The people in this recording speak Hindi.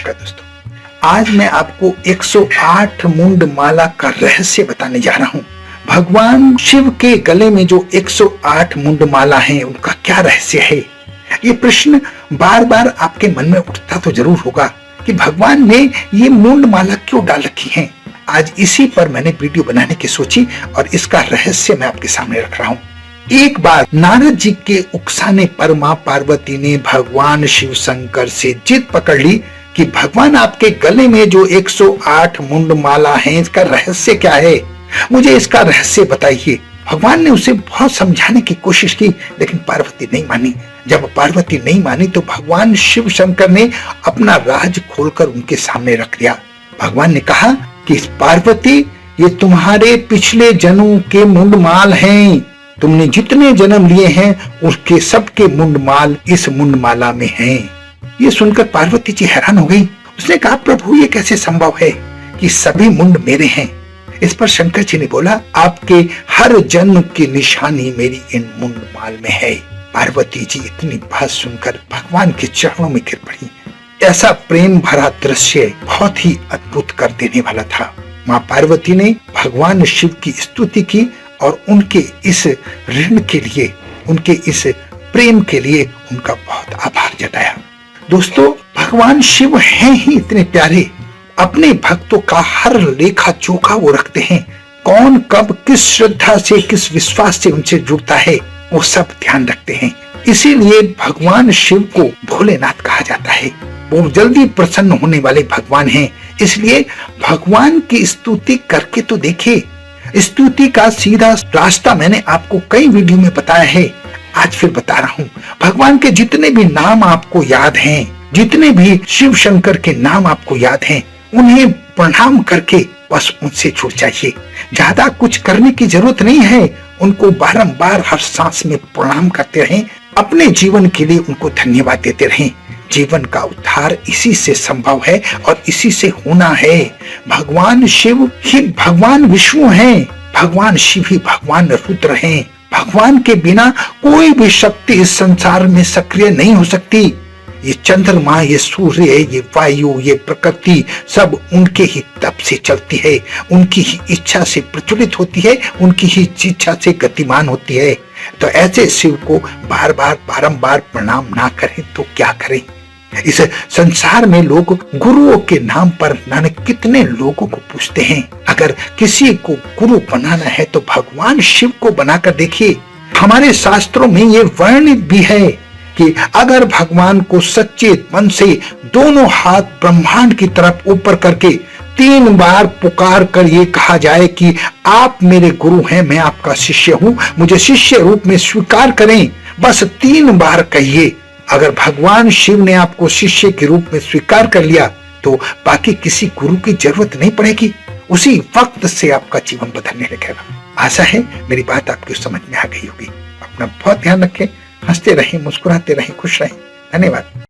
नमस्कार दोस्तों, आज मैं आपको 108 मुंड माला का रहस्य बताने जा रहा हूँ। भगवान शिव के गले में जो 108 मुंड माला हैं, उनका क्या रहस्य है? ये प्रश्न बार बार आपके मन में उठता तो जरूर होगा कि भगवान ने ये मुंड माला क्यों डाल रखी है। आज इसी पर मैंने वीडियो बनाने की सोची और इसका रहस्य मैं आपके सामने रख रहा हूँ। एक बार नारद जी के उकसाने पर मां पार्वती ने भगवान शिव शंकर से जिद पकड़ ली कि भगवान आपके गले में जो 108 मुंड माला है, इसका रहस्य क्या है? मुझे इसका रहस्य बताइए। भगवान ने उसे बहुत समझाने की कोशिश की, लेकिन पार्वती नहीं मानी। जब पार्वती नहीं मानी तो भगवान शिव शंकर ने अपना राज खोलकर उनके सामने रख दिया। भगवान ने कहा कि पार्वती, ये तुम्हारे पिछले जन्मों के मुंड माल हैं। तुमने जितने जन्म लिए हैं उसके सबके मुंड माल इस मुंड माला में हैं। ये सुनकर पार्वती जी हैरान हो गई। उसने कहा, प्रभु ये कैसे संभव है कि सभी मुंड मेरे हैं? इस पर शंकर जी ने बोला, आपके हर जन्म की निशानी मेरी इन मुंड माल में है। पार्वती जी इतनी बात सुनकर भगवान के चरणों में गिर पड़ी। ऐसा प्रेम भरा दृश्य बहुत ही अद्भुत कर देने वाला था। माँ पार्वती ने भगवान शिव की स्तुति की और उनके इस ऋण के लिए, उनके इस प्रेम के लिए उनका बहुत आभार जताया। दोस्तों, भगवान शिव हैं ही इतने प्यारे, अपने भक्तों का हर लेखा जोखा वो रखते हैं। कौन कब किस श्रद्धा से, किस विश्वास से उनसे जुड़ता है, वो सब ध्यान रखते हैं। इसीलिए भगवान शिव को भोलेनाथ कहा जाता है। वो जल्दी प्रसन्न होने वाले भगवान हैं। इसलिए भगवान की स्तुति करके तो देखिए। स्तुति का सीधा रास्ता मैंने आपको कई वीडियो में बताया है, आज फिर बता रहा हूँ। भगवान के जितने भी नाम आपको याद हैं, जितने भी शिव शंकर के नाम आपको याद हैं, उन्हें प्रणाम करके बस उनसे जुड़ जाइए। ज्यादा कुछ करने की जरूरत नहीं है। उनको बारंबार हर सांस में प्रणाम करते रहें। अपने जीवन के लिए उनको धन्यवाद देते रहें। जीवन का उद्धार इसी से संभव है और इसी से होना है। भगवान शिव ही भगवान विष्णु हैं। भगवान शिव ही भगवान रुद्र हैं। भगवान के बिना कोई भी शक्ति इस संसार में सक्रिय नहीं हो सकती। ये चंद्रमा, ये सूर्य, ये वायु, ये प्रकृति सब उनके ही तप से चलती है, उनकी ही इच्छा से प्रज्वलित होती है, उनकी ही इच्छा से गतिमान होती है। तो ऐसे शिव को बार बार बारंबार प्रणाम ना करें तो क्या करें? इस संसार में लोग गुरुओं के नाम पर न कितने लोगों को पूछते हैं। अगर किसी को गुरु बनाना है तो भगवान शिव को बनाकर देखिए। हमारे शास्त्रों में ये वर्णित भी है कि अगर भगवान को सच्चे मन से दोनों हाथ ब्रह्मांड की तरफ ऊपर करके 3 बार पुकार कर ये कहा जाए कि आप मेरे गुरु हैं, मैं आपका शिष्य हूं, मुझे शिष्य रूप में स्वीकार करें, बस 3 बार कहिए। अगर भगवान शिव ने आपको शिष्य के रूप में स्वीकार कर लिया तो बाकी किसी गुरु की जरूरत नहीं पड़ेगी। उसी वक्त से आपका जीवन बदलने लगेगा। आशा है मेरी बात आपकी समझ में आ गई होगी। अपना बहुत ध्यान रखें, हंसते रहें, मुस्कुराते रहें, खुश रहें। धन्यवाद।